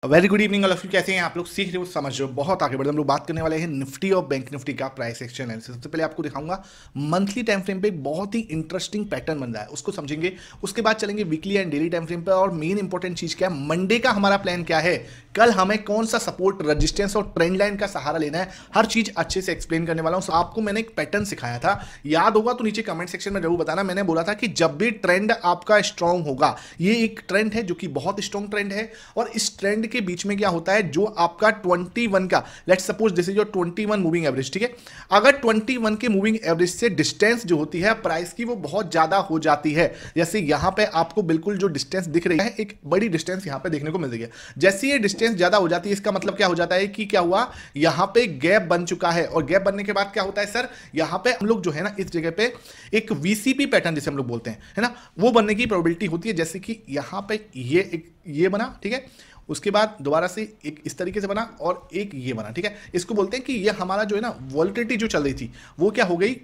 Very good evening all of you. कैसे हैं आप लोग? सीख रहे हो, समझ रहे हो, बहुत आगे बढ़े। हम लोग बात करने वाले हैं निफ्टी और बैंक निफ्टी का प्राइस एक्शन एनालिसिस। सबसे पहले आपको दिखाऊंगा मंथली टाइम फ्रेम पे एक बहुत ही इंटरेस्टिंग पैटर्न बन रहा है, उसको समझेंगे। उसके बाद चलेंगे weekly and daily time frame पे। और मेन इंपॉर्टेंट चीज क्या है, मंडे का हमारा प्लान क्या है, कल हमें कौन सा सपोर्ट, रेजिस्टेंस और ट्रेंड लाइन का सहारा लेना है, हर चीज अच्छे से एक्सप्लेन करने वाला हूं। आपको मैंने एक पैटर्न सिखाया था, याद होगा तो नीचे कमेंट सेक्शन में जरूर बताना। मैंने बोला था कि जब भी ट्रेंड आपका स्ट्रांग होगा, ये एक ट्रेंड है जो कि बहुत स्ट्रांग ट्रेंड है, और इस ट्रेंड के बीच में क्या होता है, जो आपका 21 का, let's suppose this is your 21 moving average, ठीक है। अगर 21 के मूविंग एवरेज से डिस्टेंस जो होती है प्राइस की, वो बहुत ज्यादा हो जाती है। जैसे यहां पे आपको बिल्कुल जो डिस्टेंस दिख रही है, एक बड़ी डिस्टेंस यहां पे देखने को मिल रही है। जैसे ये डिस्टेंस ज्यादा हो जाती है, इसका मतलब क्या हो जाता है कि क्या हुआ, यहां पे गैप बन चुका है। और गैप बनने के बाद क्या होता है सर, यहां पे हम लोग जो है ना, इस जगह पे एक वीसीपी पैटर्न जिसे हम लोग बोलते हैं, है ना, वो बनने की प्रोबेबिलिटी होती है। जैसे कि यहां पे ये बना, ठीक है, उसके बाद दोबारा से एक इस तरीके से बना और एक ये बना, ठीक है। इसको बोलते हैं कि ये हमारा जो है ना वॉलिटिलिटी जो चल रही थी, वो क्या हो गई,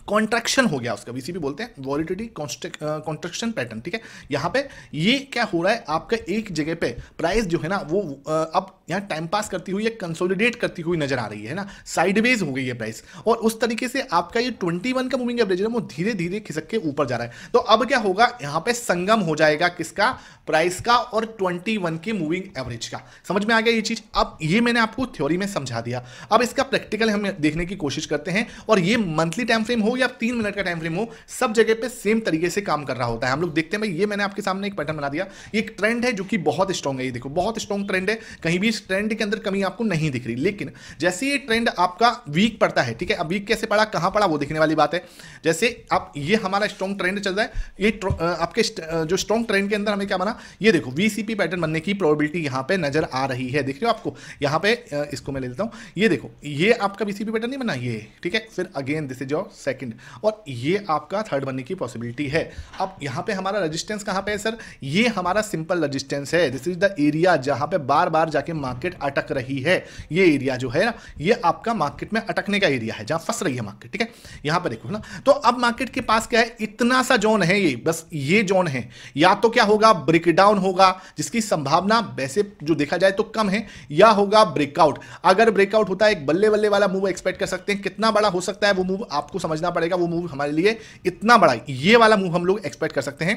कॉन्ट्रैक्शन हो गया उसका। वीसीपी बोलते हैं वॉलिटिलिटी कॉन्ट्रैक्शन पैटर्न, ठीक है। यहां पे ये क्या हो रहा है, आपका एक जगह पे प्राइस जो है ना, वो अब यहां टाइम पास करती हुई, कंसोलिडेट करती हुई नजर आ रही है ना, साइडवेज हो गई है प्राइस। और उस तरीके से आपका ये 21 का मूविंग एवरेज है, वो धीरे धीरे खिसक के ऊपर जा रहा है। तो अब क्या होगा, यहां पे संगम हो जाएगा किसका, प्राइस का और 21 के मूविंग एवरेज का। समझ में आ गया ये चीज? अब ये मैंने आपको थ्योरी में समझा दिया, अब इसका प्रैक्टिकल हम देखने की कोशिश करते हैं। और ये मंथली टाइम फ्रेम हो या 3 मिनट का टाइम फ्रेम हो, सब जगह पे सेम तरीके से काम कर रहा होता है। हम लोग देखते हैं भाई, ये मैंने आपके सामने एक पैटर्न बना दिया। ये एक ट्रेंड है जो कि बहुत स्ट्रांग है, ये देखो बहुत स्ट्रांग ट्रेंड है, कहीं भी इस ट्रेंड के अंदर कमी आपको नहीं दिख रही। लेकिन जैसे ये ट्रेंड आपका वीक पड़ता है, ठीक है, अब वीक कैसे पड़ा, कहां पड़ा, वो देखने वाली बात है। जैसे अब ये हमारा स्ट्रांग ट्रेंड चल रहा है, ये आपके जो स्ट्रांग ट्रेंड के अंदर हमें क्या बना, ये देखो वीसीपी पैटर्न बनने की प्रोबेबिलिटी यहां पे नजर आ रही है। देख रहे हो आपको यहां पे, इसको मैं ले लेता हूं, ये देखो ये आपका वीसीपी पैटर्न नहीं बना, ये ठीक है। फिर again this is your second, और ये आपका थर्ड बनने की पॉसिबिलिटी है। अब यहां पे हमारा रेजिस्टेंस कहां पे है सर, ये हमारा सिंपल रेजिस्टेंस है। दिस इज द एरिया जहां पे बार बार जाके मार्केट अटक रही है। ये एरिया जो है ना, ये आपका मार्केट में अटकने का एरिया है, जहां फंस रही है मार्केट, ठीक है। यहां पर देखो ना, तो अब मार्केट के पास क्या है, इतना सा जोन है, ये बस ये जोन है। या तो क्या होगा, ब्रेकडाउन होगा, जिसकी संभावना वैसे जो देखा जाए तो कम है, या होगा ब्रेकआउट। अगर ब्रेकआउट होता है, एक बल्ले बल्ले वाला मूव एक्सपेक्ट कर सकते हैं। कितना बड़ा हो सकता है वो मूव, आपको समझना पड़ेगा। वो मूव हमारे लिए इतना बड़ा, ये वाला मूव हम लोग एक्सपेक्ट कर सकते हैं।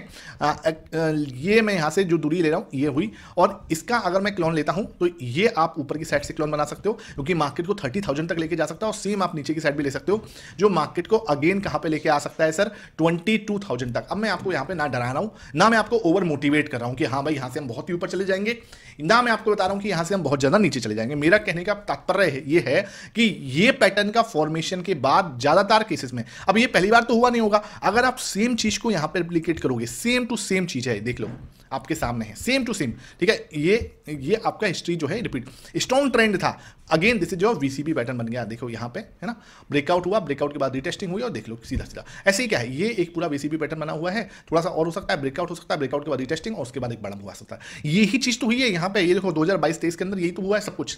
ये मैं यहां से जो दूरी ले रहा हूं, ये हुई, और इसका अगर मैं क्लोन लेता हूं तो ये आप ऊपर की साइड से क्लोन बना सकते हो, क्योंकि मार्केट को 30,000 तक लेके जा सकता है। और सेम आप नीचे की साइड भी ले सकते हो, जो मार्केट को अगेन कहां पे लेके आ सकता है सर, 22,000 तक। अब मैं आपको यहां पे ना डरा रहा हूं, ना मैं आपको ओवर मोटिवेट कर रहा हूं कि हाँ भाई यहां से हम बहुत ही ऊपर चले जाएंगे, ना मैं आपको बता रहा हूं कि यहां से हम बहुत ज्यादा नीचे चले जाएंगे। मेरा कहने का तात्पर्य ये है कि ये पैटर्न का फॉर्मेशन के बाद ज्यादातर केसेस में, अब ये पहली बार तो हुआ नहीं होगा, अगर आप सेम चीज को यहां पर रिप्लिकेट करोगे, सेम टू सेम चीज है, देख लो आपके सामने है, सेम टू सेम, ठीक है। ये आपका हिस्ट्री जो है रिपीट, स्ट्रॉन्ग ट्रेंड था, अगेन दिस इज जो वीसीपी पैटर्न बन गया। देखो यहां पे है ना, ब्रेकआउट हुआ, ब्रेकआउट के बाद रिटेस्टिंग हुई, और देख लो सीधा सीधा ऐसे ही क्या है, ये एक पूरा वीसीपी पैटर्न बना हुआ है। थोड़ा सा और हो सकता है, ब्रेकआउट हो सकता है, ब्रेकआउट के बाद रिटेस्टिंग, और उसके बाद एक बड़ा मूव आ सकता है। यही चीज तो हुई है यहां पे, ये देखो 2022-23 के अंदर यही तो हुआ है सब कुछ।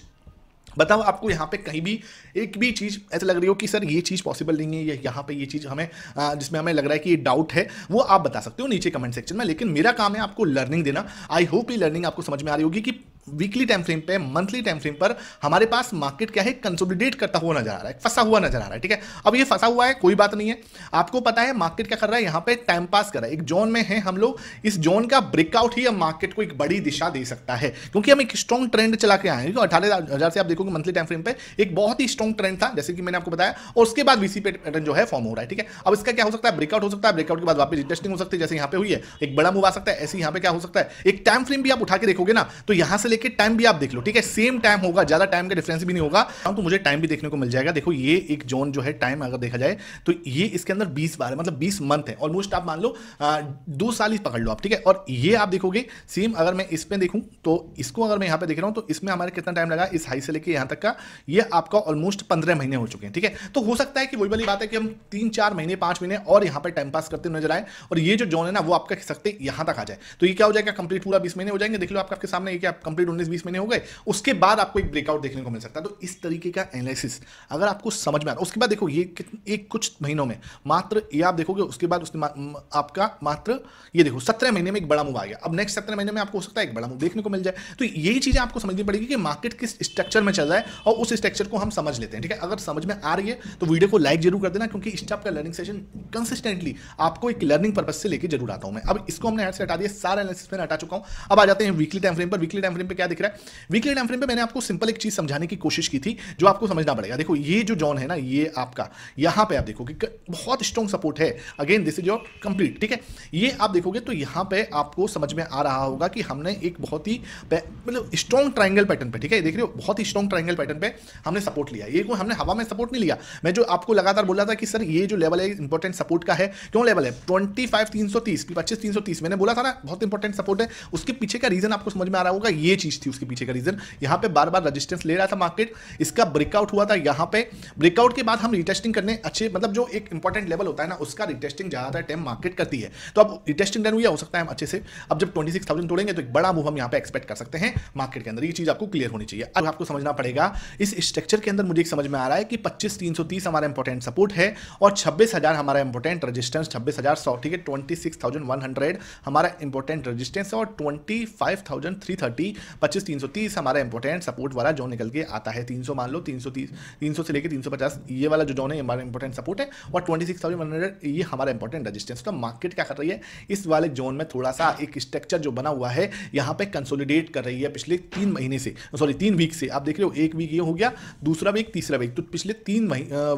बताओ आपको यहाँ पे कहीं भी एक भी चीज़ ऐसे लग रही हो कि सर ये चीज़ पॉसिबल नहीं है, या यहाँ पे ये चीज़ हमें जिसमें हमें लग रहा है कि ये डाउट है, वो आप बता सकते हो नीचे कमेंट सेक्शन में। लेकिन मेरा काम है आपको लर्निंग देना। आई होप ये लर्निंग आपको समझ में आ रही होगी कि वीकली टाइम फ्रेम पे, मंथली टाइम फ्रेम पर हमारे पास मार्केट क्या है, कंसोलिडेट करता हुआ नजर आ रहा है, फंसा हुआ नजर आ रहा है, ठीक है। अब ये फंसा हुआ है, कोई बात नहीं है, आपको पता है मार्केट क्या कर रहा है, यहाँ पे टाइम पास कर रहा है। एक जोन में है हम लोग, इस जोन का ब्रेकआउट ही अब मार्केट को एक बड़ी दिशा दे सकता है, क्योंकि हम एक स्ट्रॉन्ग ट्रेंड चला के आए हैं। 18,000 से आप देखोगे मंथली टाइम फ्रेम पे एक बहुत ही स्ट्रॉन्ग ट्रेंड था, जैसे कि मैंने आपको बताया, और उसके बाद वीसीपी पैटर्न जो है फॉर्म हो रहा है, ठीक है। अब इसका क्या हो सकता है, ब्रेकआउट हो सकता है, ब्रेकआउट के बाद वापस रिटेस्टिंग हो सकती है, जैसे यहाँ पे हुई है, एक बड़ा मूव आ सकता है। ऐसे यहाँ पे क्या हो सकता है, एक टाइम फ्रेम भी आप उठा के देखोगे ना, तो यहां से लेके टाइम भी आप देख लो, ठीक है, सेम टाइम होगा, ज्यादा टाइम का डिफरेंस भी नहीं होगा, तो मुझे टाइम भी देखने को मिल जाएगा। देखो ये एक जोन जो है, टाइम अगर देखा जाए तो ये इसके अंदर 20 बार है, मतलब 20 मंथ है, ऑलमोस्ट आप मान लो 2 साल ही पकड़ लो आप, ठीक है। और ये आप देखोगे सेम, अगर मैं इस पे देखूं तो इसको अगर मैं यहां पे देख रहा हूं तो इसमें हमारे कितना टाइम लगा, इस हाई से लेके यहां तक का, ये आपका ऑलमोस्ट 15 महीने हो चुके हैं, ठीक है। तो हो सकता है कि वही वाली बात है कि हम 3-4 महीने 5 महीने और यहां पर टाइम पास करते नजर आए, और ये जो जोन है ना, वो आपका खिसकते यहां तक आ जाए, तो ये क्या हो जाएगा, कंप्लीट पूरा 20 महीने हो जाएंगे। देख लो आपके सामने, ये क्या कंप्लीट कंप्लीट 19-20 महीने हो गए, उसके बाद आपको एक ब्रेकआउट देखने को मिल सकता है। तो इस तरीके का एनालिसिस अगर आपको समझ में आ रहा, उसके बाद देखो ये एक कुछ महीनों में मात्र ये आप देखोगे, उसके बाद उसने आपका मात्र ये देखो 17 महीने में एक बड़ा मूव आ गया। अब नेक्स्ट 17 महीने में आपको हो सकता है एक बड़ा मूव देखने को मिल जाए। तो यही चीजें आपको समझनी पड़ेगी कि मार्केट किस स्ट्रक्चर में चल रहा है और उस स्ट्रक्चर को हम समझ लेते हैं, ठीक है। अगर समझ में आ रही है तो वीडियो को लाइक जरूर कर देना, क्योंकि इस टाइप का लर्निंग सेशन कंसिस्टेंटली आपको एक लर्निंग पर्पस से लेके जरूर आता हूं मैं। अब इसको हमने ऐड से हटा दिया, सारा एनालिसिस में हटा चुका हूं। अब आ जाते हैं वीकली टाइम फ्रेम पर। वीकली टाइम फ्रेम पे क्या दिख रहा है? वीकली टाइम फ्रेम पे मैंने आपको सिंपल एक चीज समझाने की कोशिश की थी जो आपको समझना पड़ेगा। देखो ये जो जोन है ना, ये आपका यहां पे आप देखो कि बहुत स्ट्रॉन्ग सपोर्ट है। Again this is your complete, ठीक है। ये आप देखोगे तो यहां पे आपको समझ में आ रहा होगा कि हमने एक बहुत ही मतलब स्ट्रॉन्ग ट्रायंगल पैटर्न पे, ठीक है, देख रहे हो, बहुत ही स्ट्रॉन्ग ट्रायंगल पैटर्न पे हमने सपोर्ट लिया। ये कोई हमने हवा में सपोर्ट नहीं लिया। मैं जो आपको लगातार बोल रहा था कि सर ये जो लेवल है इंपॉर्टेंट सपोर्ट का है, क्यों लेवल है 25,330, 25,330 मैंने बोला था ना बहुत इंपॉर्टेंट सपोर्ट है। उसके पीछे का रीजन आपको समझ में आ रहा होगा, ये चीज थी उसके पीछे का रीजन। यहां पे बार बार रेजिस्टेंस ले रहा था मार्केट, इसका ब्रेकआउट हुआ था यहां पे। ब्रेकआउट के बाद हम रिटेस्टिंग करने अच्छे, मतलब जो एक इंपॉर्टेंट लेवल होता है ना, उसका रिटेस्टिंग ज्यादातर टाइम मार्केट करती है। तो अब रिटेस्टिंग डन हुई, हो सकता है हम अच्छे से अब जब 26,000 तोड़ेंगे तो एक बड़ा मूव हम यहां पे एक्सपेक्ट कर सकते हैं मार्केट के अंदर। ये चीज आपको क्लियर होनी चाहिए। अब आपको समझना पड़ेगा इस स्ट्रक्चर के अंदर, मुझे एक समझ में आ रहा है कि 25,330 हमारा इंपॉर्टेंट सपोर्ट है और 26,000 हमारा इंपॉर्टेंट रेजिस्टेंस, 26,100, ठीक है, 26,100 हमारा इंपॉर्टेंट रेजिस्टेंस और 25,330, 25,330 हमारा इंपॉर्टेंट सपोर्ट वाला जोन निकल के आता है। 300 मान लो, 330, 300 से लेकर 350 ये वाला जो जोन है हमारा इंपॉर्टेंट सपोर्ट है और 26,100 ये हमारा इंपॉर्टेंट रेजिस्टेंस। तो मार्केट क्या कर रही है, इस वाले जोन में थोड़ा सा एक स्ट्रक्चर जो बना हुआ है यहां पे कंसोलिडेट कर रही है पिछले 3 महीने से, सॉरी 3 वीक से। आप देख रहे हो, एक वीक ये हो गया, दूसरा वीक, तीसरा वीक, तो पिछले 3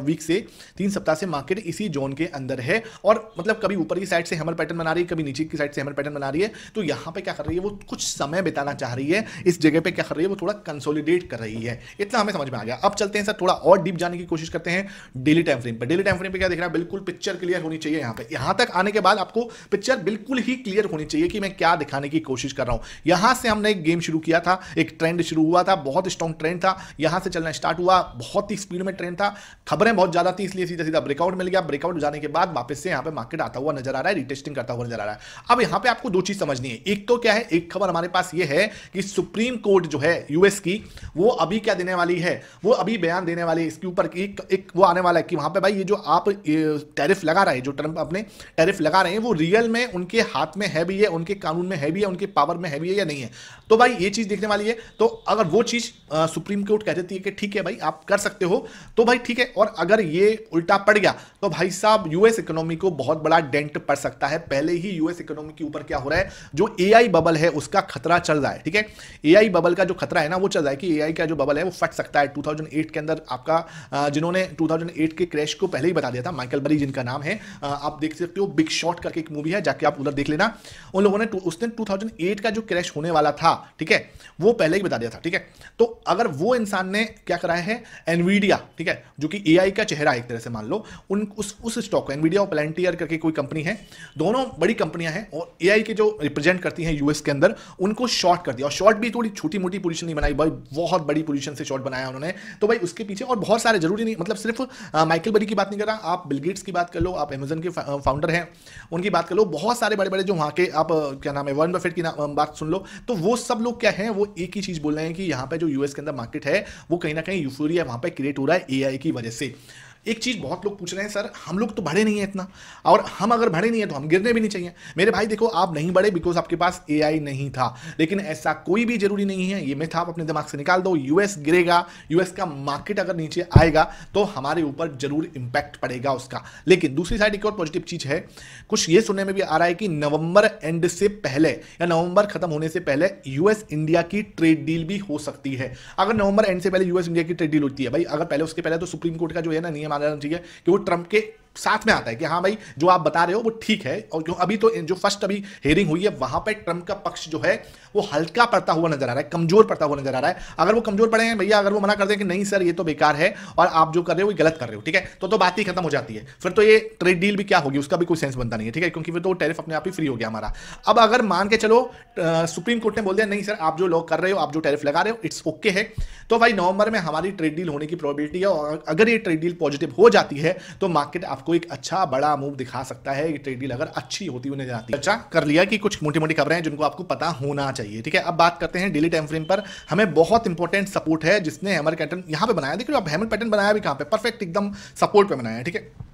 वीक से, 3 सप्ताह से मार्केट इसी जोन के अंदर है और मतलब कभी ऊपर की साइड से हैमर पैटर्न बना रही है, कभी नीचे की साइड से हैमर पैटर्न बना रही है। तो यहां पे क्या कर रही है, वो कुछ समय बिताना चाह रही है इस जगह पे, क्या कर रही है, वो थोड़ा कंसोलिडेट कर रही है। इतना हमें समझ में आ गया। अब चलते हैं सर थोड़ा और डीप जाने की कोशिश करते हैं डेली टाइम फ्रेम पे। डेली टाइम फ्रेम पे क्या दिख रहा है, बिल्कुल पिक्चर क्लियर होनी चाहिए। यहां पे, यहां तक आने के बाद आपको पिक्चर बिल्कुल ही क्लियर होनी चाहिए कि मैं क्या दिखाने की कोशिश कर रहा हूं। यहां से हमने एक गेम शुरू किया था, एक ट्रेंड शुरू हुआ था, बहुत स्ट्रॉन्ग ट्रेंड था, यहां से चलना स्टार्ट हुआ, बहुत ही स्पीड में ट्रेंड था, खबरें बहुत ज्यादा थी, इसलिए सीधा सीधा ब्रेकआउट मिल गया। ब्रेकआउट जाने के बाद वापस से यहां पे मार्केट आता हुआ नजर आ रहा है, रिटेस्टिंग करता हुआ नजर आ रहा है। अब यहां पे आपको दो चीज समझनी है। एक तो क्या है, एक खबर हमारे पास ये है कि सुप्रीम कोर्ट जो है यूएस की, वो अभी क्या देने वाली है, वो अभी बयान देने वाली है इसके ऊपर एक वो आने वाला है कि वहां पे भाई ये जो आप टैरिफ लगा रहे हैं, जो ट्रंप अपने टैरिफ लगा रहे हैं, वो रियल में उनके हाथ में है भी है, उनके कानून में है भी है, उनके पावर में है भी है या नहीं है। तो भाई ये चीज देखने वाली है। तो अगर वो चीज सुप्रीम कोर्ट कह देती है कि ठीक है भाई आप कर सकते हो, तो भाई ठीक है। और अगर ये उल्टा पड़ गया तो भाई साहब यूएस इकोनॉमी को बहुत बड़ा डेंट पड़ सकता है। पहले ही यूएस इकोनॉमी के ऊपर क्या हो रहा है, जो एआई बबल है उसका खतरा चल रहा है, ठीक है। एआई बबल का जो खतरा है ना, वो चल रहा है कि एआई का जो बबल है वो फट सकता है। 2008 के अंदर आपका जिन्होंने 2008 के क्रैश को पहले ही बता दिया था, माइकल बरी जिनका नाम है, आप देख सकते हो, बिग शॉट करके एक मूवी है, जाके आप उधर देख लेना। उन लोगों ने उसने 2008 का जो क्रैश होने वाला था, ठीक है, वो पहले ही बता दिया था, ठीक है। तो अगर वो इंसान ने क्या कराया है, एनवीडिया, ठीक है, जो कि एआई का चेहरा एक तरह से मान लो, उस स्टॉक को, एनवीडिया और पेलेंटियर करके कोई कंपनी है, दोनों बड़ी कंपनियां हैं और एआई के जो रिप्रेजेंट करती हैं यूएस के अंदर, उनको शॉर्ट कर दिया। और शॉर्ट भी थोड़ी छोटी मोटी पोजीशन नहीं बनाई भाई, बहुत बड़ी पोजीशन से शॉर्ट बनाया उन्होंने। तो भाई उसके पीछे और बहुत सारे, जरूरी नहीं, मतलब सिर्फ माइकल बरी की बात नहीं कर रहा, आप बिल गेट्स की बात कर लो, आप अमेजन के फाउंडर हैं उनकी बात कर लो, बहुत सारे बड़े बड़े जो वहां के, आप क्या नाम है, वॉरेन बफेट की बात सुन लो। तो वो सब लोग क्या है, वो एक ही चीज बोल रहे हैं कि यहां पे जो यूएस के अंदर मार्केट है वो कहीं ना कहीं यूफोरिया वहां पे क्रिएट हो रहा है एआई की वजह से। एक चीज बहुत लोग पूछ रहे हैं, सर हम लोग तो बढ़े नहीं है इतना, और हम अगर बढ़े नहीं है तो हम गिरने भी नहीं चाहिए। मेरे भाई देखो, आप नहीं बढ़े बिकॉज आपके पास एआई नहीं था, लेकिन ऐसा कोई भी जरूरी नहीं है। ये मिथ आप अपने दिमाग से निकाल दो। यूएस गिरेगा, यूएस का मार्केट अगर नीचे आएगा तो हमारे ऊपर जरूर इंपैक्ट पड़ेगा उसका। लेकिन दूसरी साइड एक और पॉजिटिव चीज है, कुछ ये सुनने में भी आ रहा है कि नवंबर एंड से पहले या नवंबर खत्म होने से पहले यूएस इंडिया की ट्रेड डील भी हो सकती है। अगर नवंबर एंड से पहले यूएस इंडिया की ट्रेड डील होती है भाई, अगर पहले उसके पहले तो सुप्रीम कोर्ट का जो है ना नियम आना चाहिए कि वो ट्रंप के साथ में आता है कि हाँ भाई जो आप बता रहे हो वो ठीक है। और जो अभी तो जो फर्स्ट अभी हेयरिंग हुई है वहां पे ट्रंप का पक्ष जो है वो हल्का पड़ता हुआ नजर आ रहा है, कमजोर पड़ता हुआ नजर आ रहा है। अगर वो कमजोर पड़े हैं भैया, अगर वो मना कर दे कि नहीं सर ये तो बेकार है और आप जो कर रहे हो वो गलत कर रहे हो, ठीक है, तो बात ही खत्म हो जाती है। फिर तो ये ट्रेड डील भी क्या होगी, उसका भी कोई सेंस बनता नहीं है, ठीक है, क्योंकि फिर तो टैरिफ अपने आप ही फ्री हो गया हमारा। अब अगर मान के चलो सुप्रीम कोर्ट ने बोल दिया नहीं सर आप जो लॉ कर रहे हो, आप जो टैरिफ लगा रहे हो इट्स ओके है, तो भाई नवंबर में हमारी ट्रेड डील होने की प्रोबेबिलिटी है। और अगर ये ट्रेड डील पॉजिटिव हो जाती है तो मार्केट आपको एक अच्छा बड़ा मूव दिखा सकता है ये ट्रेड डील अगर अच्छी होती हुई नजर आती है। चर्चा कर लिया कि कुछ मोटी मोटी खबरें हैं जिनको आपको पता होना चाहिए, ठीक है। अब बात करते हैं डेली टाइम फ्रेम पर। हमें बहुत इंपॉर्टेंट सपोर्ट है जिसने हैमर पैटर्न यहां पे बनाया, देखिए आप हैमर पैटर्न बनाया भी कहां पे, परफेक्ट एकदम सपोर्ट पे बनाया है, ठीक है।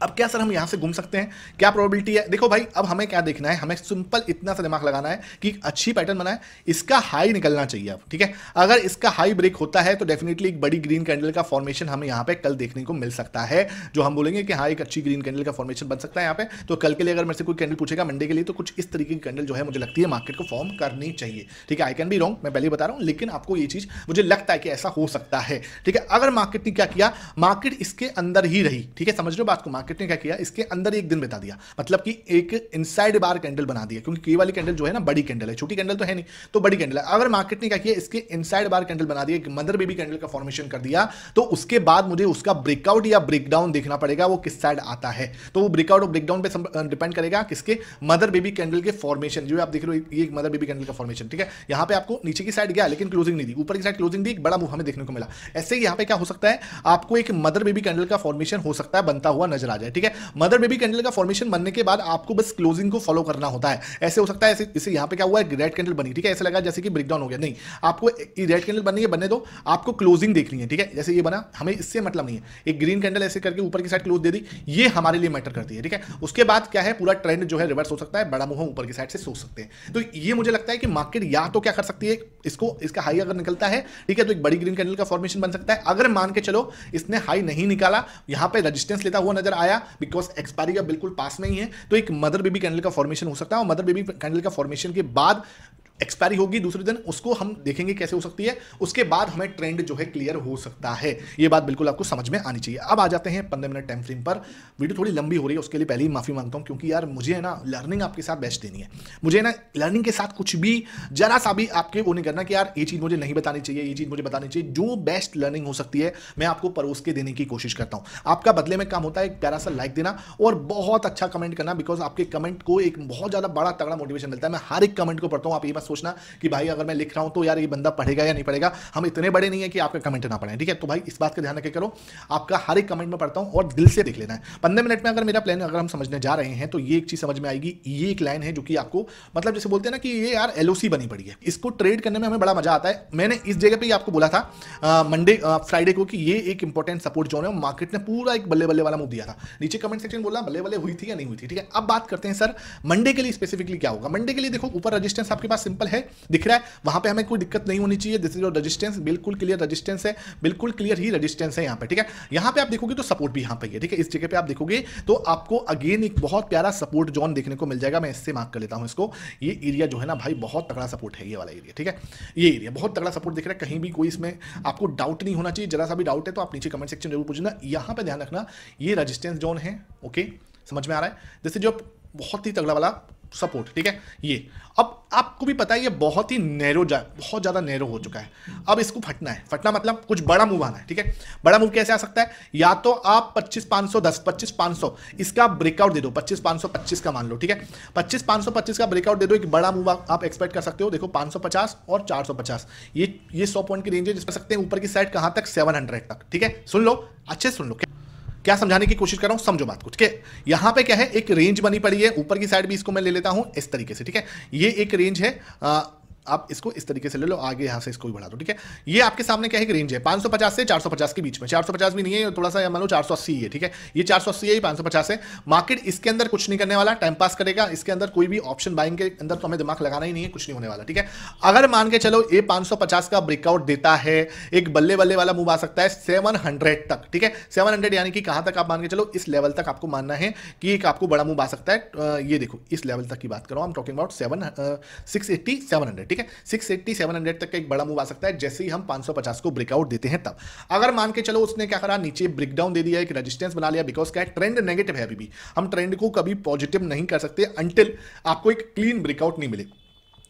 अब क्या सर हम यहां से घूम सकते हैं, क्या प्रोबेबिलिटी है? देखो भाई अब हमें क्या देखना है, हमें सिंपल इतना सा दिमाग लगाना है कि अच्छी पैटर्न बनाए, इसका हाई निकलना चाहिए अब, ठीक है। अगर इसका हाई ब्रेक होता है तो डेफिनेटली एक बड़ी ग्रीन कैंडल का फॉर्मेशन हमें यहां पे कल देखने को मिल सकता है, जो हम बोलेंगे कि हाँ एक अच्छी ग्रीन कैंडल का फॉर्मेशन बन सकता है यहां पे। तो कल के लिए अगर मेरे से कोई कैंडल पूछेगा मंडे के लिए, तो कुछ इस तरीके की कैंडल जो है मुझे लगती है मार्केट को फॉर्म करनी चाहिए, ठीक है। आई कैन बी रॉन्ग, मैं पहले ही बता रहा हूं, लेकिन आपको ये चीज मुझे लगता है कि ऐसा हो सकता है, ठीक है। अगर मार्केट ने क्या किया, मार्केट इसके अंदर ही रही, ठीक है, समझ रहे हो बात को। मार्केट ने क्या किया, इसके अंदर एक दिन बिता दिया, मतलब कि एक इनसाइड बार कैंडल बना दिया, क्योंकि ये वाली कैंडल जो है ना बड़ी कैंडल है, छोटी कैंडल तो है नहीं, तो बड़ी कैंडल है। अगर मार्केट ने क्या किया, इसके इनसाइड बार कैंडल बना दिया, मदर बेबी कैंडल का फॉर्मेशन कर दिया, तो उसके बाद मुझे उसका ब्रेकआउट या ब्रेकडाउन देखना पड़ेगा, वो किस साइड आता है। तो वो ब्रेकआउट और ब्रेकडाउन पे डिपेंड करेगा किसके, मदर बेबी कैंडल के फॉर्मेशन। जो आप देख रहे हो ये मदर बेबी कैंडल का फॉर्मेशन, ठीक है। यहां पे आपको नीचे की साइड गया लेकिन क्लोजिंग नहीं दी, ऊपर की साइड क्लोजिंग दी, एक बड़ा मूव हमें देखने को मिला। ऐसे ही यहां पे क्या हो सकता है, आपको एक मदर बेबी कैंडल का फॉर्मेशन हो सकता है बनता हुआ नजर आ जाए, ठीक है। मदर बेबी कैंडल का फॉर्मेशन बनने के बाद आपको बस क्लोजिंग को फॉलो करना होता है। ऐसे हो सकता है ऐसे यहां पे क्या हुआ है, रेड कैंडल बनी, ठीक है, ऐसे लगा जैसे कि ब्रेकडाउन हो गया, नहीं, आपको रेड कैंडल बननी है, बनने दो, आपको क्लोजिंग देखनी है, ठीक है। जैसे ये बना, हमें इससे मतलब नहीं है, एक ग्रीन कैंडल ऐसे करके ऊपर की साइड क्लोज दे दी, ये हमारे लिए मैटर करती है, ठीक है। उसके बाद क्या है, पूरा ट्रेंड जो है रिवर्स हो सकता है, बड़ा मूव ऊपर की साइड से सोच सकते हैं। तो ये मुझे लगता है कि मार्केट या तो क्या कर सकती है, इसको इसका हाई अगर निकलता है, ठीक है, तो एक बड़ी ग्रीन कैंडल का फॉर्मेशन बन सकता है। अगर मान के चलो इसने हाई नहीं निकाला, यहां पे रेजिस्टेंस लेता हुआ नजर आया, बिकॉज एक्सपायरी का बिल्कुल पास में ही है, तो एक मदर बेबी कैंडल का फॉर्मेशन हो सकता है। और मदर बेबी कैंडल का फॉर्मेशन के बाद एक्सपायरी होगी दूसरे दिन, उसको हम देखेंगे कैसे हो सकती है, उसके बाद हमें ट्रेंड जो है क्लियर हो सकता है। ये बात बिल्कुल आपको समझ में आनी चाहिए। अब आ जाते हैं 15 मिनट टाइम फ्रेम पर। वीडियो थोड़ी लंबी हो रही है, उसके लिए पहले ही माफी मांगता हूं, क्योंकि यार मुझे है ना लर्निंग आपके साथ बेस्ट देनी है, मुझे ना लर्निंग के साथ कुछ भी जरा सा भी आपके वो नहीं करना कि यार ये चीज मुझे नहीं बतानी चाहिए, ये चीज मुझे बतानी चाहिए। जो बेस्ट लर्निंग हो सकती है मैं आपको परोस के देने की कोशिश करता हूं। आपका बदले में काम होता है एक प्यारा सा लाइक देना और बहुत अच्छा कमेंट करना, बिकॉज आपके कमेंट को एक बहुत ज्यादा बड़ा तगड़ा मोटिवेशन मिलता है। मैं हर एक कमेंट को पढ़ता हूं, आप ये मत सोचना कि भाई अगर मैं लिख रहा हूं तो यार ये बंदा पढ़ेगा या नहीं पढ़ेगा, हम इतने बड़े नहीं है कि आपका कमेंट ना पढ़ें, ठीक है। तो भाई इस बात का ध्यान रखे करो, आपका हर एक कमेंट में पढ़ता हूं और दिल से देख लेना है। 15 मिनट में अगर मेरा प्लान अगर हम समझने जा रहे हैं तो ये एक चीज समझ में आएगी, ये एक लाइन है जो कि आपको मतलब जैसे बोलते हैं ना कि ये यार एलओसी बनी पड़ी है, इसको ट्रेड करने में हमें बड़ा मजा आता है। मैंने इस जगह पे आपको बोला था मंडे फ्राइडे को कि ये एक इंपॉर्टेंट सपोर्ट जोन है, मार्केट ने पूरा एक बल्ले बल्ले वाला मूव दिया था। नीचे कमेंट सेक्शन बोला बल्ले बल्ले हुई थी या नहीं हुई थी, ठीक है। अब बात करते हैं सर मंडे के लिए स्पेसिफिकली क्या होगा। मंडे के लिए देखो ऊपर रेजिस्टेंस आपके पास सिंपल है, दिख रहा है, वहां पे हमें कोई दिक्कत नहीं होनी चाहिए। दिस इज योर रेजिस्टेंस, बिल्कुल क्लियर रेजिस्टेंस है, बिल्कुल क्लियर ही रेजिस्टेंस है यहाँ पे, ठीक है। यहाँ पे आप देखोगे तो सपोर्ट भी यहाँ पे है, ठीक है। इस जगह पे आप देखोगे तो आपको अगेन एक बहुत प्यारा सपोर्ट जोन देखने को मिल जाएगा। मैं इससे मार्क कर लेता हूँ इसको, ये एरिया जो है ना भाई बहुत तगड़ा सपोर्ट है, ये वाला एरिया, ठीक है। ये एरिया बहुत तगड़ा सपोर्ट दिख रहा है, कहीं भी कोई इसमें आपको डाउट नहीं होना चाहिए। जरा सा भी डाउट है तो आप नीचे कमेंट सेक्शन जरूर पूछना। यहाँ पे ध्यान रखना ये रेजिस्टेंस जोन है, ओके, समझ में आ रहा है। जैसे जो बहुत ही तगड़ा वाला सपोर्ट, ठीक है। ये अब आपको भी पता है ये बहुत ही नैरो बहुत ज्यादा नैरो हो चुका है। अब इसको फटना है, फटना मतलब कुछ बड़ा मूव आना है, ठीक है। बड़ा मूव कैसे आ सकता है, या तो आप 25,510 25,500 इसका ब्रेकआउट दे दो, 25,525 का मान लो, ठीक है। 25,525 का ब्रेकआउट दे दो, एक बड़ा मूव आप एक्सपेक्ट कर सकते हो। देखो 550 और 450 ये 100 पॉइंट की रेंज है, जिस कर सकते हैं ऊपर की साइड कहां तक 700 तक, ठीक है। सुन लो, अच्छे सुन लो, क्या समझाने की कोशिश कर रहा हूं, समझो बात को, ठीक है। यहां पे क्या है, एक रेंज बनी पड़ी है, ऊपर की साइड भी इसको मैं ले लेता हूं इस तरीके से, ठीक है। ये एक रेंज है, आप इसको इस तरीके से ले लो, आगे यहां से इसको भी बढ़ा दो, ठीक है। ये आपके सामने क्या है, एक रेंज है 550 से 450 के बीच में, 450 भी नहीं है, थोड़ा सा मान लो 480 है, ठीक है। ये 480 है, ये 550 है। मार्केट इसके अंदर कुछ नहीं करने वाला, टाइम पास करेगा। इसके अंदर कोई भी ऑप्शन बाइंग के अंदर तो हमें दिमाग लगाना ही नहीं है, कुछ नहीं होने वाला, ठीक है। अगर मान के चलो ये 550 का ब्रेकआउट देता है, एक बल्ले बल्ले वाला मूव आ सकता है 700 तक, ठीक है। 700 यानी कि कहां तक आप मान के चलो, इस लेवल तक आपको मानना है कि एक आपको बड़ा मूव आ सकता है। ये देखो इस लेवल तक की बात करो, आई एम टॉकिंग अबाउट 680 700, ठीक है। 680 700 तक का एक बड़ा मूव आ सकता है जैसे ही हम 550 को ब्रेकआउट देते हैं तब। अगर मान के चलो उसने क्या करा, नीचे ब्रेकडाउन दे दिया, एक रेजिस्टेंस बना लिया, बिकॉज क्या है, ट्रेंड नेगेटिव है अभी भी, हम ट्रेंड को कभी पॉजिटिव नहीं कर सकते अंटिल आपको एक क्लीन ब्रेकआउट नहीं मिले।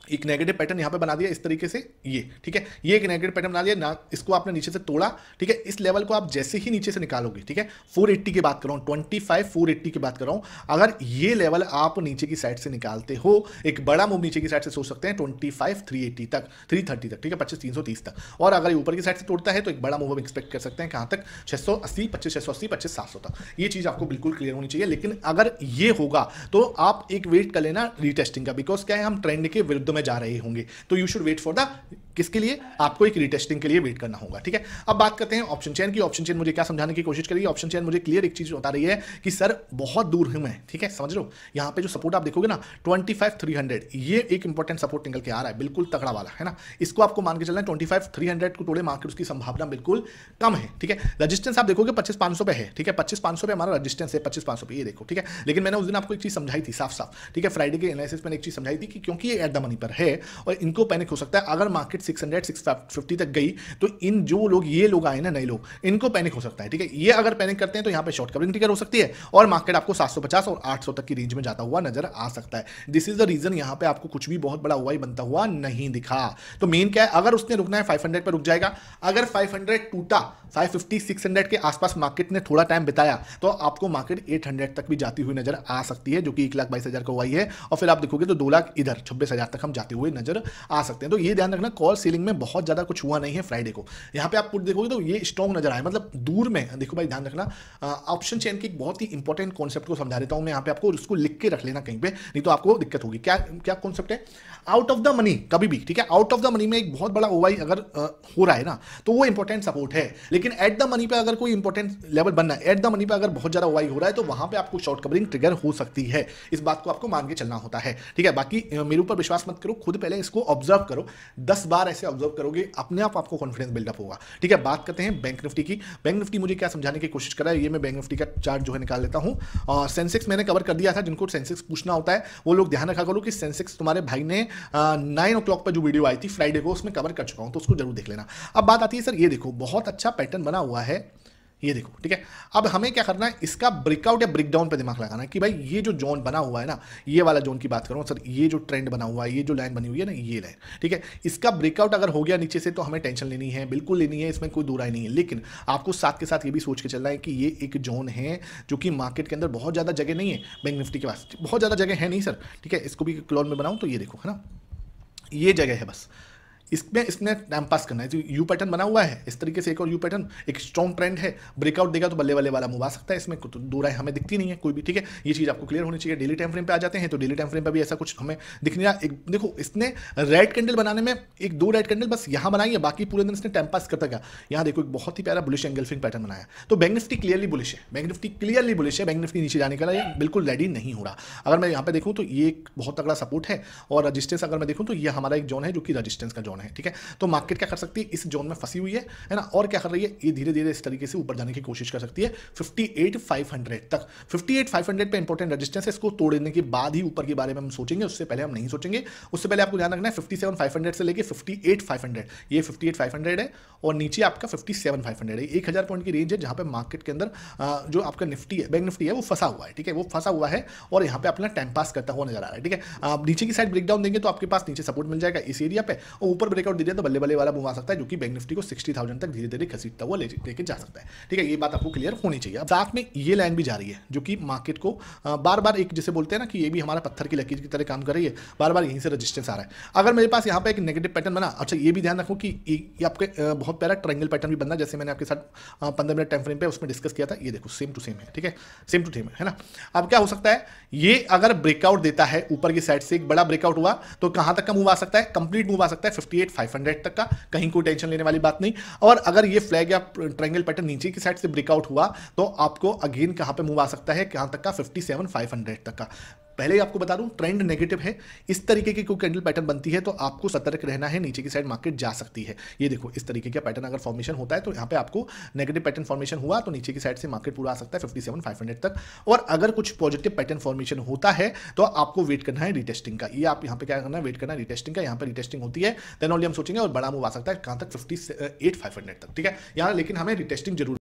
एक नेगेटिव पैटर्न यहाँ पे बना दिया इस तरीके से, ये ठीक है, ये एक नेगेटिव पैटर्न बना दिया ना, इसको आपने नीचे से तोड़ा, ठीक है। इस लेवल को आप जैसे ही नीचे से निकालोगे, ठीक है, 480 की बात कर रहा हूँ, 25 480 की बात कर रहा हूँ, अगर ये लेवल आप नीचे की साइड से निकालते हो, एक बड़ा मूव नीचे की साइड से सोच सकते हैं 25 380 तक, 330 तक, ठीक है, 25 330 तक। और अगर ये ऊपर की साइड से तोड़ता है तो एक बड़ा मूव हम एक्सपेक्ट कर सकते हैं कहाँ तक, 680 25 680 25 700 तक। ये चीज़ आपको बिल्कुल क्लियर होनी चाहिए। लेकिन अगर ये होगा तो आप एक वेट कर लेना रीटेस्टिंग का, बिकॉज क्या है, हम ट्रेंड के विरुद्ध में जा रहे होंगे, तो you should wait for the, किसके लिए, आपको एक रीटेस्टिंग के लिए वेट करना होगा, ठीक है। अब बात करते हैं ऑप्शन चेन की। ऑप्शन चेन मुझे क्या समझाने की कोशिश करिए, ऑप्शन चेन मुझे क्लियर एक चीज बता रही है कि सर बहुत दूर हूं मैं, ठीक है, समझ रहे हो। यहां पे जो सपोर्ट आप देखोगे ना 25 300, ये एक इंपॉर्टेंट सपोर्ट निकल के आ रहा है, बिल्कुल तगड़ा वाला है ना। इसको आपको मान के चलना है 25 300 को तोड़े मार्केट, उसकी संभावना बिल्कुल कम है, ठीक है। रजिस्टेंस आप देखोगे 25 500 पे है, ठीक है, 25 500 पे हमारा रजिस्टेंस है, 25 500 पे, ये देखो, ठीक है। लेकिन मैंने उस दिन आपको एक चीज समझाई थी साफ साफ, ठीक है, फ्राइडे के एनालिसिस में एक चीज समझाई थी कि क्योंकि ये एट द मनी पर है और इनको पैनिक हो सकता है, अगर मार्केट 600 650 तक गई तो इन जो लोग, ये लोग आए ना नए लोग, इनको पैनिक हो सकता है, ठीक है। ये अगर पैनिक करते हैं तो यहाँ पे शॉर्ट कवरिंग ट्रिगर हो सकती है और मार्केट आपको 750 और 800 तक की रेंज में जाता हुआ नजर आ सकता है। दिस इज द रीजन यहाँ पे आपको कुछ भी बहुत बड़ा हुआ बनता हुआ नहीं दिखा। तो मेन क्या है, अगर उसने रुकना है 500 पर रुक जाएगा, अगर 500 टूटा, 550 600 के आसपास मार्केट ने थोड़ा टाइम बिताया तो आपको मार्केट 800 तक भी जाती हुई नजर आ सकती है, जो कि 1,22,000 का हुआ है। और फिर आप देखोगे तो 2 लाख इधर 26,000 तक हम जाते हुए नजर आ सकते हैं। तो ये ध्यान रखना, कॉल सीलिंग में बहुत ज्यादा कुछ हुआ नहीं है फ्राइडे को। यहाँ पे आप पुट देखोगे तो ये स्ट्रॉन्ग नजर आए, मतलब दूर में देखो भाई, ध्यान रखना। ऑप्शन चेन की एक बहुत ही इंपॉर्टेंट कॉन्सेप्ट को समझा देता हूं मैं यहाँ पे आपको, उसको लिख के रख लेना कहीं पे, नहीं तो आपको दिक्कत होगी। क्या क्या कॉन्सेप्ट है, आउट ऑफ द मनी कभी भी, ठीक है, आउट ऑफ द मनी में एक बहुत बड़ा ओवाई अगर हो रहा है ना, तो वो इंपॉर्टेंट सपोर्ट है। लेकिन एट द मनी पे अगर कोई इंपॉर्टेंट लेवल बनना है, एट द मनी पे अगर बहुत ज्यादा ओवाई हो रहा है तो वहां पे आपको शॉर्ट कवरिंग ट्रिगर हो सकती है। इस बात को आपको मान के चलना होता है, ठीक है। बाकी मेरे ऊपर विश्वास मत करो, खुद पहले इसको ऑब्जर्व करो, 10 बार ऐसे ऑब्जर्व करोगे, अपने आप आपको कॉन्फिडेंस बिल्डअप होगा, ठीक है। बात करते हैं बैंक निफ्टी की। बैंक निफ्टी मुझे क्या समझाने की कोशिश कर रहा है, ये मैं बैंक निफ्टी का चार्ट जो है निकाल लेता हूं। सेंसेक्स मैंने कवर कर दिया था, जिनको सेंसेक्स पूछना होता है वो लोग ध्यान रखा करो कि सेंसेक्स तुम्हारे भाई ने 9 o'clock पर जो वीडियो आई थी फ्राइडे को, उसमें कवर कर चुका हूं, तो उसको जरूर देख लेना। अब बात आती है सर, ये देखो बहुत अच्छा पैटर्न बना हुआ है, ये देखो, ठीक है। अब हमें क्या करना है, इसका ब्रेकआउट या ब्रेकडाउन पे दिमाग लगाना है कि भाई ये जो जोन बना हुआ है ना, ये वाला जोन की बात करूं सर, ये जो ट्रेंड बना हुआ है, ये जो लाइन बनी हुई है ना, ये लाइन, ठीक है, इसका ब्रेकआउट अगर हो गया नीचे से तो हमें टेंशन लेनी है, बिल्कुल लेनी है, इसमें कोई दुराई नहीं है। लेकिन आपको साथ के साथ ये भी सोच के चलना है कि ये एक जोन है जो कि मार्केट के अंदर बहुत ज़्यादा जगह नहीं है, बैंक निफ्टी के पास बहुत ज़्यादा जगह है नहीं सर, ठीक है। इसको भी क्लोन में बनाऊँ तो ये देखो, है ना, ये जगह है बस, इसमें टाइम पास करना है। जो यू पैटर्न बना हुआ है इस तरीके से, एक और यू पैटर्न, एक स्ट्रॉन्ग ट्रेंड है, ब्रेकआउट देगा तो बल्ले बल्ले वाला मूव आ सकता है, इसमें तो दूर हमें दिखती नहीं है कोई भी, ठीक है। ये चीज़ आपको क्लियर होनी चाहिए। डेली टाइम फ्रेम पे आ जाते हैं तो डेली टाइम फ्रेम पे भी ऐसा कुछ हमें दिख नहीं रहा। एक देखो, इसने रेड कैंडल बनाने में 1-2 रेड कैंडल बस यहाँ बनाई है, बाकी पूरे दिन इसने टाइम पास करता गया। यहाँ देखो एक बहुत ही प्यारा बुलिश एंगल्फिंग पैटर्न बनाया, तो बैंक निफ्टी क्लियरली बुलिश है, बैंक निफ्टी क्लियरली बुलिश है, बैंक निफ्टी नीचे जाने के लिए बिल्कुल रेडी नहीं हो रहा। अगर मैं यहाँ पे देखूँ तो ये एक बहुत तगड़ा सपोर्ट है, और रजिस्टेंस अगर मैं देखूँ तो ये हमारा एक जोन है जो कि रजिस्टेंस का जोन है, ठीक है। तो मार्केट क्या कर सकती है, इस जोन में फंसी हुई है ना, और क्या कर रही है, ये धीरे धीरे इस तरीके से ऊपर जाने की कोशिश कर सकती है 58,500 तक। 58,500 पे इंपॉर्टेंट रेजिस्टेंस है, इसको तोड़ने के बाद ही ऊपर के बारे में हम सोचेंगे, उससे पहले हम नहीं सोचेंगे। उससे पहले आपको ध्यान रखना है 57,500 से लेके 58,500, ये 58,500 है और नीचे आपका 57,500 है। 1,000 पॉइंट की रेंज है जहां पे मार्केट के अंदर जो आपका निफ्टी है, बैंक निफ्टी है, वो फंसा हुआ है, ठीक है, वो फंसा हुआ है और यहाँ पे अपना टाइम पास करता हुआ नजर आ रहा है, ठीक है। नीचे की साइड ब्रेकडाउन देंगे तो आपके पास नीचे सपोर्ट मिल जाएगा इस एरिया पे, और ऊपर ब्रेकआउट दे दिया तो बल्ले बल्ले वाला मूव आ सकता है, जो कि बैंक निफ्टी को 60,000 तक धीरे धीरे घसीटता हुआ लेके जा सकता है, ठीक है। ये बात आपको क्लियर होनी चाहिए। अब साथ में ये लाइन भी जा रही है जो कि मार्केट को बार बार, एक जैसे बोलते हैं ना कि ये भी हमारा पत्थर की लकीर की तरह काम कर रही है, बार बार यहीं से रजिस्टेंस आ रहा है। अगर मेरे पास यहाँ पे एक नेगेटिव पैटर्न बना, अच्छा ये भी ध्यान रखो कि ये आपके बहुत प्यारा ट्रायंगल पैटर्न भी बनना, जैसे मैंने आपके साथ 15 मिनट टाइम फ्रेम पे उसमें डिस्कस किया था। ये देखो सेम टू सेम है, ठीक है, सेम टू सेम है ना। अब क्या हो सकता है, ये अगर ब्रेकआउट देता है ऊपर की साइड से, एक बड़ा ब्रेकआउट हुआ तो कहां तक का मूव आ सकता है, कंप्लीट मूव आ सकता है 58,500 तक का, कहीं कोई टेंशन लेने वाली बात नहीं। और अगर ये फ्लैग या ट्रायंगल पैटर्न नीचे की साइड से ब्रेकआउट हुआ तो आपको अगेन कहां पे मूव आ सकता है, कहां तक का, 57,500 तक का। पहले ही आपको बता दूं ट्रेंड नेगेटिव है, इस तरीके की कोई कैंडल पैटर्न बनती है तो आपको सतर्क रहना है, नीचे की साइड मार्केट जा सकती है। ये देखो इस तरीके का पैटर्न अगर फॉर्मेशन होता है तो यहाँ पे आपको नेगेटिव पैटर्न फॉर्मेशन हुआ तो नीचे की साइड से मार्केट पूरा आ सकता है 57,500 तक। और अगर कुछ पॉजिटिव पैटर्न फॉर्मेशन होता है तो आपको वेट करना है रीटेस्टिंग का। ये आप यहाँ पे क्या करना है, वेट करना है रीटेस्टिंग का। यहाँ पे रीटेस्टिंग होती है देन ओनली हम सोचेंगे और बड़ा मूव आ सकता है कहाँ तक, 58,500 तक, ठीक है। यहाँ लेकिन हमें रीटेस्टिंग जरूर